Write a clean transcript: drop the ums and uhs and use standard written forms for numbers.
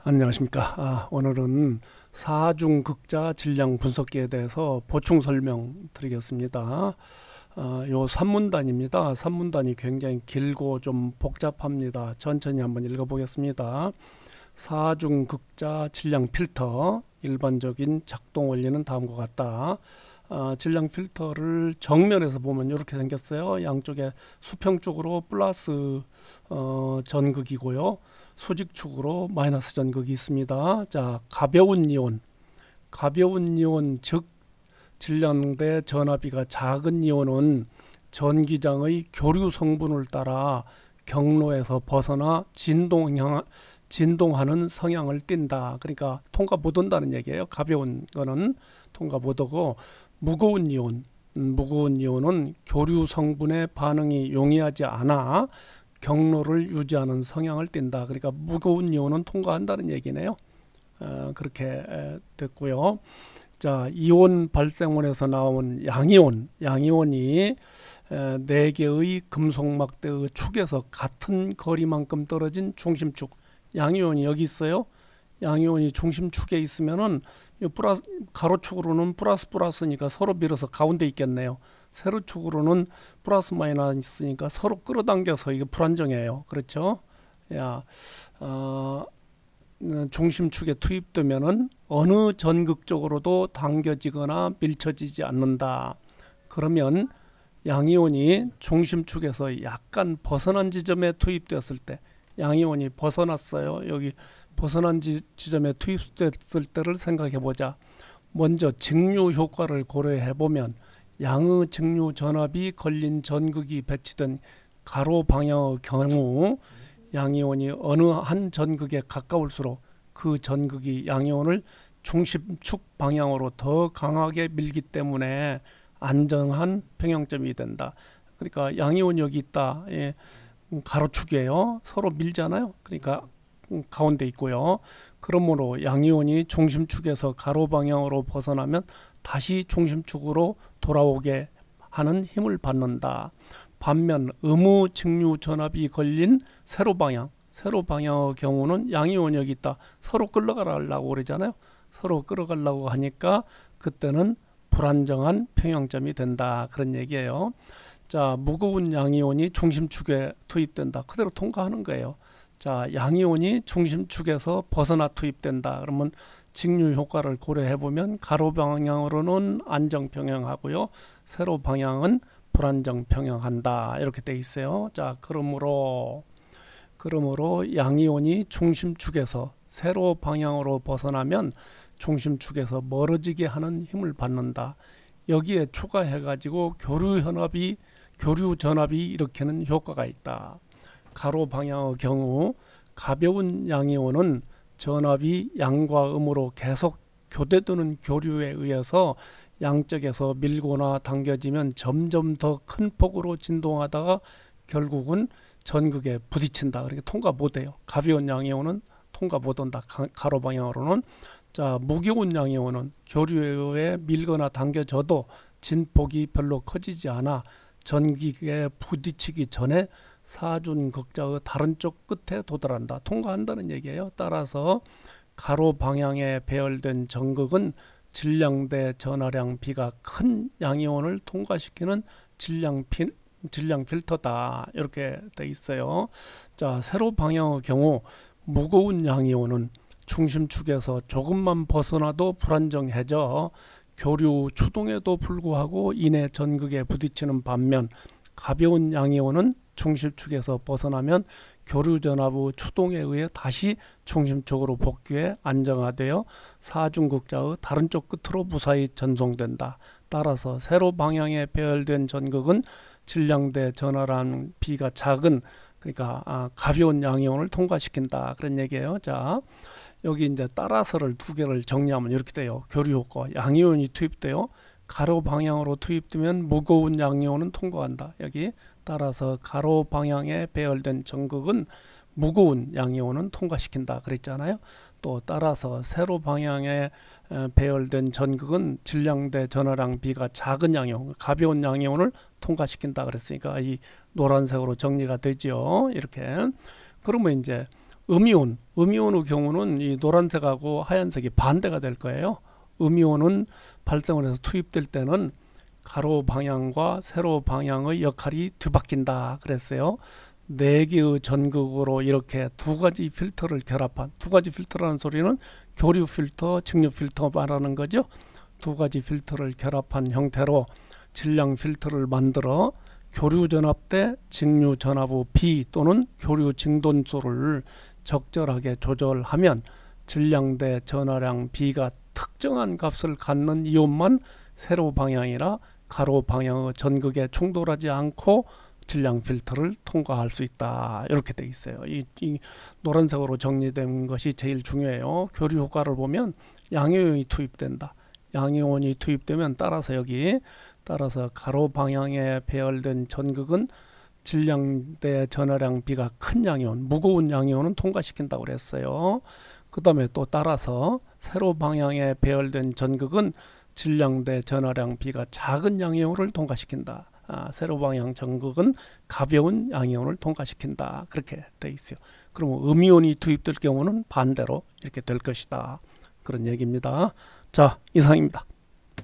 안녕하십니까. 오늘은 사중극자 질량 분석기에 대해서 보충 설명 드리겠습니다. 요 산문단입니다. 산문단이 굉장히 길고 좀 복잡합니다. 천천히 한번 읽어보겠습니다. 사중극자 질량 필터 일반적인 작동 원리는 다음과 같다. 질량 필터를 정면에서 보면 이렇게 생겼어요. 양쪽에 수평쪽으로 플러스 전극이고요. 수직축으로 마이너스 전극이 있습니다. 자, 가벼운 이온 즉 질량대 전압비가 작은 이온은 전기장의 교류 성분을 따라 경로에서 벗어나 진동하는 성향을 띈다. 그러니까 통과 못 온다는 얘기예요. 가벼운 거는 통과 못 오고, 무거운 이온은 교류 성분의 반응이 용이하지 않아 경로를 유지하는 성향을 띈다. 그러니까 무거운 이온은 통과한다는 얘기네요. 그렇게 됐고요. 자, 이온 발생원에서 나온 양이온이 4개의 금속막대의 축에서 같은 거리만큼 떨어진 중심축, 양이온이 여기 있어요. 양이온이 중심축에 있으면은 가로축으로는 플러스니까 서로 밀어서 가운데 있겠네요. 세로축으로는 플러스 마이너스니까 서로 끌어당겨서 이게 불안정해요. 그렇죠? 중심축에 투입되면은 어느 전극적으로도 당겨지거나 밀쳐지지 않는다. 그러면 양이온이 중심축에서 약간 벗어난 지점에 투입되었을 때, 양이온이 벗어났어요. 여기 벗어난 지점에 투입됐을 때를 생각해 보자. 먼저 직류 효과를 고려해 보면 양의 직류 전압이 걸린 전극이 배치된 가로 방향의 경우 양이온이 어느 한 전극에 가까울수록 그 전극이 양이온을 중심축 방향으로 더 강하게 밀기 때문에 안정한 평형점이 된다. 그러니까 양이온이 여기 있다. 가로축이에요. 서로 밀잖아요. 그러니까 가운데 있고요. 그러므로 양이온이 중심축에서 가로 방향으로 벗어나면 다시 중심축으로 돌아오게 하는 힘을 받는다. 반면 의무 직류 전압이 걸린 세로 방향의 경우는 양이온이 여기 있다. 서로 끌어가려고 그러잖아요. 서로 끌어가려고 하니까 그때는 불안정한 평형점이 된다. 그런 얘기예요. 자, 무거운 양이온이 중심축에 투입된다. 그대로 통과하는 거예요. 자, 양이온이 중심축에서 벗어나 투입된다. 그러면 직류 효과를 고려해 보면 가로 방향으로는 안정 평형하고요. 세로 방향은 불안정 평형한다. 이렇게 돼 있어요. 자, 그러므로 양이온이 중심축에서 세로 방향으로 벗어나면 중심축에서 멀어지게 하는 힘을 받는다. 여기에 추가해 가지고 교류 전압이 일으키는 효과가 있다. 가로 방향의 경우 가벼운 양이온은 전압이 양과 음으로 계속 교대되는 교류에 의해서 양쪽에서 밀거나 당겨지면 점점 더 큰 폭으로 진동하다가 결국은 전극에 부딪힌다. 그러니까 통과 못해요. 가벼운 양이온은 통과 못한다. 가로 방향으로는. 자, 무거운 양이온은 교류에 의해 밀거나 당겨져도 진폭이 별로 커지지 않아 전극에 부딪히기 전에 사중극자의 다른 쪽 끝에 도달한다. 통과한다는 얘기예요. 따라서 가로 방향에 배열된 전극은 질량대 전하량 비가 큰 양이온을 통과시키는 질량 필터다. 이렇게 돼 있어요. 자, 세로 방향의 경우 무거운 양이온은 중심축에서 조금만 벗어나도 불안정해져 교류 추동에도 불구하고 이내 전극에 부딪히는 반면 가벼운 양이온은 중심축에서 벗어나면 교류 전압의 추동에 의해 다시 중심축으로 복귀해 안정화되어 사중극자의 다른 쪽 끝으로 무사히 전송된다. 따라서 세로 방향에 배열된 전극은 질량대 전하량 비가 작은, 그러니까 가벼운 양이온을 통과시킨다. 그런 얘기예요. 자, 여기 이제 따라서를 두 개를 정리하면 이렇게 돼요. 교류 효과. 양이온이 투입돼요. 가로 방향으로 투입되면 무거운 양이온은 통과한다. 여기 따라서 가로 방향에 배열된 전극은 무거운 양이온은 통과시킨다 그랬잖아요. 또 따라서 세로 방향에 배열된 전극은 질량대 전하량 비가 작은 양이온, 가벼운 양이온을 통과시킨다 그랬으니까 이 노란색으로 정리가 되죠. 이렇게. 그러면 이제 음이온의 경우는 이 노란색하고 하얀색이 반대가 될 거예요. 음이온은 발생을 해서 투입될 때는 가로 방향과 세로 방향의 역할이 뒤바뀐다 그랬어요. 4개의 전극으로 이렇게 두 가지 필터를 결합한, 두 가지 필터라는 소리는 교류 필터, 직류 필터 말하는 거죠. 두 가지 필터를 결합한 형태로 질량 필터를 만들어 교류 전압 대 직류 전압의 비 또는 교류 진동수를 적절하게 조절하면 질량 대 전하량 B가 특정한 값을 갖는 이온만 세로 방향이나 가로 방향의 전극에 충돌하지 않고 질량 필터를 통과할 수 있다. 이렇게 되어 있어요. 이 노란색으로 정리된 것이 제일 중요해요. 교류 효과를 보면 양이온이 투입된다. 양이온이 투입되면 따라서 가로 방향에 배열된 전극은 질량 대 전하량 B가 큰 양이온, 무거운 양이온은 통과시킨다고 그랬어요. 그 다음에 또 따라서 세로 방향에 배열된 전극은 질량 대 전하량 B가 작은 양이온을 통과시킨다. 세로 방향 전극은 가벼운 양이온을 통과시킨다. 그렇게 돼 있어요. 그러면 음이온이 투입될 경우는 반대로 이렇게 될 것이다. 그런 얘기입니다. 자, 이상입니다.